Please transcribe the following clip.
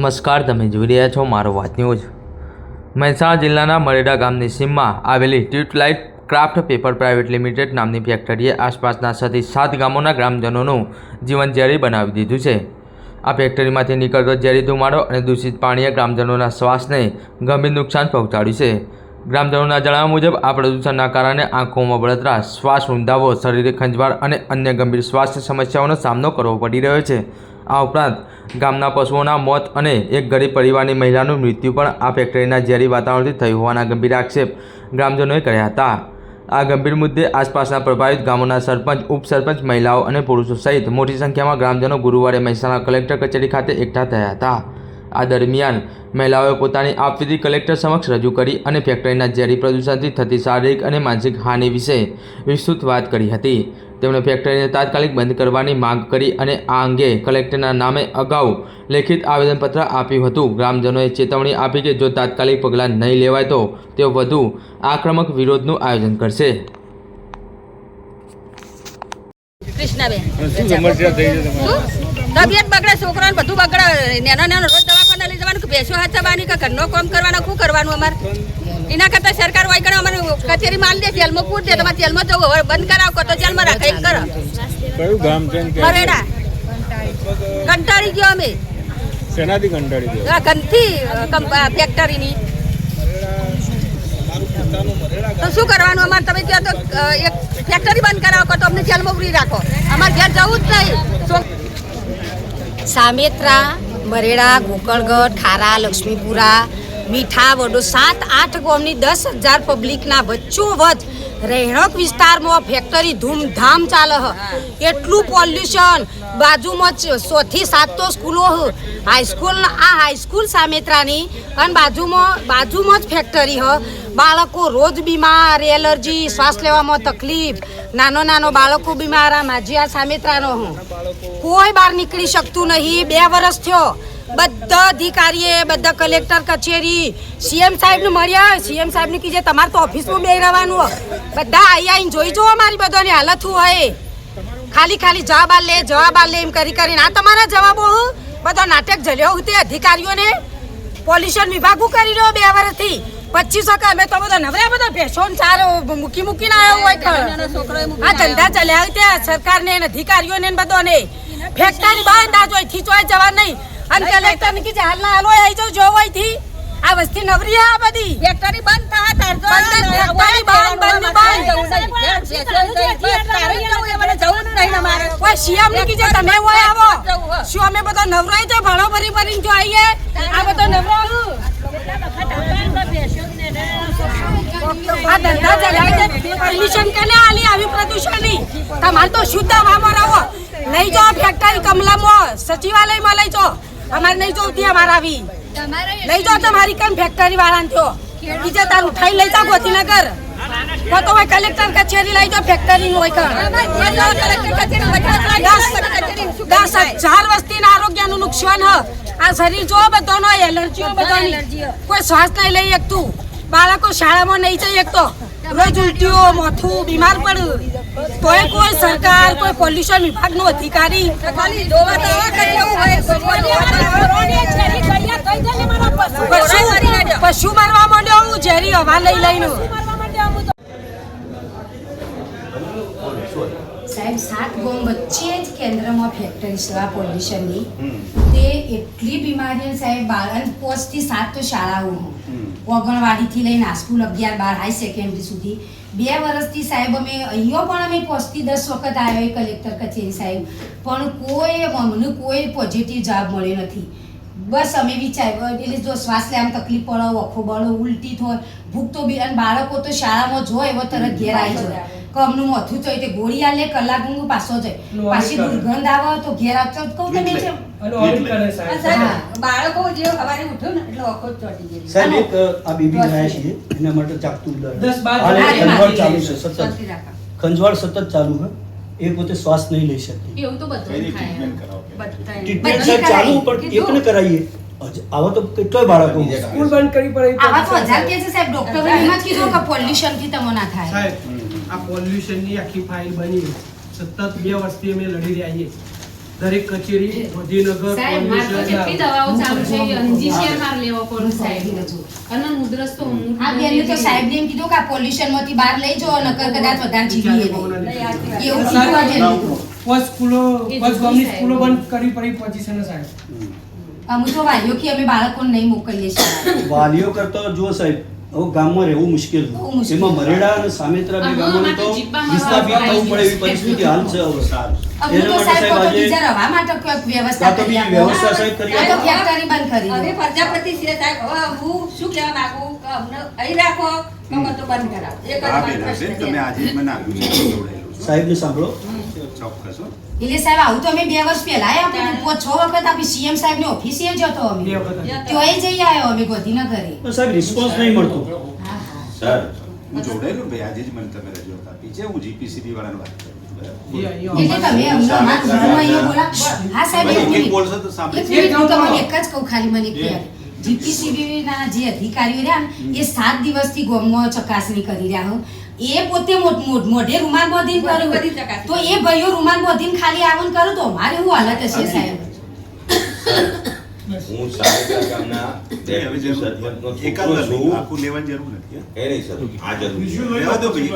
નમસ્કાર, તમે જોઈ રહ્યા છો મારો વાત ન્યૂઝ। મહેસાણા જિલ્લાના મરેડા ગામની સીમમાં આવેલી ટ્યુટલાઇટ ક્રાફ્ટ પેપર પ્રાઇવેટ લિમિટેડ નામની ફેક્ટરીએ આસપાસના 6 થી 7 ગામોના ગ્રામજનોનું જીવન ઝેરી બનાવી દીધું છે। આ ફેક્ટરીમાંથી નીકળતો ઝેરી ધુમાડો અને દૂષિત પાણીએ ગ્રામજનોના શ્વાસને ગંભીર નુકસાન પહોંચાડ્યું છે। ગ્રામજનોના જણાવ્યા મુજબ આ પ્રદૂષણના કારણે આંખોમાં બળતરા, શ્વાસ રૂંધાવો, શરીરે ખંજવાળ અને અન્ય ગંભીર સ્વાસ્થ્ય સમસ્યાઓનો સામનો કરવો પડી રહ્યો છે। આ ઉપરાંત ગામના પશુઓના મોત અને એક ગરીબ પરિવારની મહિલાનું મૃત્યુ પણ આ ફેક્ટરીના ઝેરી વાતાવરણથી થયું હોવાના ગંભીર આક્ષેપ ગ્રામજનોએ કર્યા હતા। આ ગંભીર મુદ્દે આસપાસના પ્રભાવિત ગામોના સરપંચ, ઉપસરપંચ, મહિલાઓ અને પુરુષો સહિત મોટી સંખ્યામાં ગ્રામજનો ગુરુવારે મહેસાણા કલેક્ટર કચેરી ખાતે એકઠા થયા હતા। આ દરમિયાન મહિલાઓએ પોતાની આપવીતી કલેક્ટર સમક્ષ રજૂ કરી અને ફેક્ટરીના ઝેરી પ્રદૂષણથી થતી શારીરિક અને માનસિક હાનિ વિશે વિસ્તૃત વાત કરી હતી। તેમણે ફેક્ટરીને તાત્કાલિક બંધ કરવાની માંગ કરી અને આ અંગે કલેક્ટરના નામે અગાઉ લેખિત આવેદનપત્ર આપ્યું હતું। ગ્રામજનોએ ચેતવણી આપી કે જો તાત્કાલિક પગલાં નહીં લેવાય તો તેઓ વધુ આક્રમક વિરોધનું આયોજન કરશે। તબિયત બગડે, છોકરાને બધું બગડે, નાનો રોજ દવાખાને લઈ જવાનું, ભેંસો હાચવવાની કે ઘરનો કામ કરવાનો, શું કરવાનું અમારે? એના કરતાં સરકાર હોય કરે અમારે કચેરી માલ દે, જેલમાં પૂર દે, તમારે જેલમાં જવું હવે બંધ કરાવો તો જેલમાં રાખે કરો। કયું ગામ છે? મરેડા કંટાળી ગયો અમે। શેનાથી કંટાળી ગયો? ગંદથી ફેક્ટરીની તો શું કરવાનું અમારે? તમે કહો તો એક ફેક્ટરી બંધ કરાવો તો અમને જેલમાં પૂરી રાખો, અમારે ઘેર જવું જ નહીં। સામેત્રા, મરેડા, ગોકળગઢ, ખારા, લક્ષ્મીપુરા, મીઠા, વડો 7-8 ગામની 10,000 પબ્લિકના વચ્ચોવચ રહેણાંક વિસ્તારમાં ફેક્ટરી ધૂમધામ ચાલે હ। એટલું પોલ્યુશન, બાજુમાં 6 થી 7 તો સ્કૂલો, હાઈસ્કૂલ, આ હાઈસ્કૂલ સામેત્રાની અને બાજુમાં જ ફેક્ટરી હ। બાળકો રોજ બીમાર, એલર્જી, શ્વાસ લેવામાં તકલીફ, નાનો બાળકો બીમાર। આ માજી સામેત્રાનો હું કોઈ બહાર નીકળી શકતું નહીં। 2 વર્ષ થયો, બધા અધિકારીએ, બધા કલેક્ટર કચેરી, સીએમ સાહેબને મળ્યા। સીએમ સાહેબને કીધે તમારે તો ઓફિસમાં બે રહેવાનું, બધા આવીને જોઈ જો અમારી બધાની હાલત શું હોય। ખાલી જવાબ આલે એમ કરીને આ તમારા જવાબો બધો નાટક ઝલ્યો તે અધિકારીઓને પોલ્યુશન વિભાગ કરી રહ્યો 2 વર્ષથી। 25 અમે તો બધા નવરા, બધા ભેંસો ચાર મૂકીને આવ્યા હોય। આ ધંધા ચલ્યા ત્યાં સરકારને, અધિકારીઓને બધાને ફેક્ટરી બંધ, આ જોઈ ખીચવાય જવા નહીં। અને કલેક્ટર ની કીધે હાલના હાલો આવી જાવ જો હોયથી આ વસ્તી નવરી આ બધી ફેક્ટરી બંધ થા કોઈ સીએમ ની કીધે તમે હોય આવો, શું અમે બધા નવરાય છે ભણો ભરી જો આવીએ આ બધો નવરાવું। આ ધંધા ચલાવે પોલ્યુશન કેને આલી આવી પ્રદૂષણની? તમારે તો શુદ્ધ હવામાં રહો, લઈ જાઓ ફેક્ટરી કમલામાં, સચિવાલયમાં લઈ જાઓ, અમારે નહીં જોતી અમારે આવી લઈ જાઓ તમારી કેમ ફેક્ટરી વાળાને થયો બીજે તાર ઉઠાઈ લઈ જાઓ ગોધીનગર તો હોય કલેક્ટર કચેરી લઈ જાઓ ફેક્ટરી હોય 10,000 વસ્તીના આરોગ્યનું નુકસાન હ। આ શરીર જો બધાનો એલર્જીઓ બધાની, કોઈ શ્વાસ નહીં લઈ શકતું, બાળકો શાળામાં નહીં જઈ શકતો, રોજ ઉલટીઓ, માથું, બીમાર પડ્યું તોય કોઈ સરકાર, કોઈ પોલ્યુશન વિભાગનો અધિકારી પશુ મારવા માંડ્યો ઝેરી હવા લઈને। સાહેબ 7 ગામ વચ્ચે જ કેન્દ્રમાં ફેક્ટરી છે આ પોલ્યુશનની, તે એટલી બીમારીઓ સાહેબ, 5 થી 7 તો શાળાઓ, ઓગણવાડીથી લઈને સ્કૂલ 11, 12 હાઈ સેકન્ડરી સુધી 2 વર્ષથી સાહેબ અમે અહીંયા પણ અમે 5 થી 10 વખત આવ્યા કલેક્ટર કચેરી સાહેબ, પણ અમને કોઈ પોઝિટિવ જવાબ મળ્યો નથી। બસ અમે વિચાર્યું એટલે જો શ્વાસ લેવામાં તકલીફ પડે, વખો બળો, ઉલટી થાય, ભૂખ તો બી, અને બાળકો તો શાળામાં જોઈ એવો તરત ઘેર આવી જાય, કમનું માથું ચોય તે ગોળી આલે, કલાક ઊંઘ પાછો જાય, પાછી દુર્ગંધ આવે તો ઘેર આવતો કહું તમે છે બાળકો જે સવારે ઉઠ્યો ને એટલે વખો ચોટી જાય। સાહેબ એક આ બેબી લાયા છે એના માટે ચાકતું ખંજવાળ સતત ચાલુ છે, એ પોતે શ્વાસ નહીં લઈ શકતી। એવું તો બધું ટ્રીટમેન્ટ સાહેબ ચાલુ પણ એકને કરાવીએ આવા તો કેટલાય બાળકો સ્કૂલ બંધ કરી પડી, આવા તો 1000 કેસ સાહેબ ડોક્ટરે એમ જ કીધું કે પોલ્યુશન થી તમને ના થાય। સાહેબ આ પોલ્યુશન ની આખી ફાઇલ બની સતત 2 વર્ષથી અમે લડી રહ્યા છીએ। દરેક કચેરી ગાંધીનગર સાહેબ મારે તો કેટલી દવાઓ ચાલુ છે અંજી શેર માર લેવો પડે સાહેબ અને મુદ્રસ તો આ બેને તો સાહેબને એમ કીધું કે આ પોલ્યુશનમાંથી બહાર લઈ જાઓ નકર કદાચ વધારે જીવીએ નહીં. એવું કીધું આ બેને. બસ સ્કૂલો બસ ગામની સ્કૂલો બંધ કરી પડી પછી છે ને સાહેબ. અમુક તો વાલીઓ કે અમે બાળકોને નહીં મોકલીએ છીએ. વાલીઓ કરતા જો સાહેબ હવે ગામમાં રહેવું મુશ્કેલ બહુ છે. મુશ્કેલ. એમાં મરેડા અને સામેત્રા બે ગામોને તો વિસ્થાપિત થવું પડે એવી પરિસ્થિતિ હાલ છે હવે. અમુક તો એના માટે સાહેબ સાહેબ તો આજે બીજા રહેવા માટે કોઈક વ્યવસ્થા કાં તો કરી બીજી આપો. વ્યવસ્થા સાહેબ કરી આ તો આપો. ફેક્ટરી બંધ કરી હવે દો. પ્રજાપતિ છે સાહેબ હવે હું શું કહેવા માંગુ કે અમને અહીં રાખો તો મને તો બંધ કરાવો એક જ હા મારો બેન, પ્રશ્ન તમે છે. આજે મને આપ્યું છે જોડાયેલું છે. સાહેબને સાંભળો. ચોક્કસ હો. એટલે સાહેબ આવું તો અમે 2 વર્ષ પહેલા આપ્યું હતું. 6 વખત આપી સીએમ સાહેબ ની ઓફિસે જતો અમે બે વખત ત્યોય જઈ આવ્યો અમે ગાંધીનગરે. પણ સાહેબ રિસ્પોન્સ નહીં મળતું. સર હું જોડાયેલું ભાઈ, આજે જ મને તમે રજૂઆત આપી છે. હું જીપીસીબી વાળાને વાત કરું છું. બરાબર. એટલે તમે અમને અમારા ઘરમાં અહીંયા બોલાવો. હા સાહેબ એક એક મિનિટ. બોલશો તો એક સાંભળી મિનિટ હું તમને એક જ કહું ખાલી મને કે જીપીસીબી ના જે અધિકારીઓ રહ્યા ને એ 7 દિવસથી ગામમાં ચકાસણી કરી રહ્યા હો. એ પોતે મોઢે રૂમાલ બાંધીને બધી કર્યું ચકાસણી. તો એ ભાઈઓ રૂમાલ બાંધીને ખાલી આવન કરું તો અમારે શું હાલત હશે સાહેબ? હું સાહેબ ગામના હવે જરૂર સરપંચનો એકાદ છોકરો છું. આખું લેવાની જરૂર નથી. એ નહીં સર, આ જરૂરી છે. રહેવા દો ભાઈ.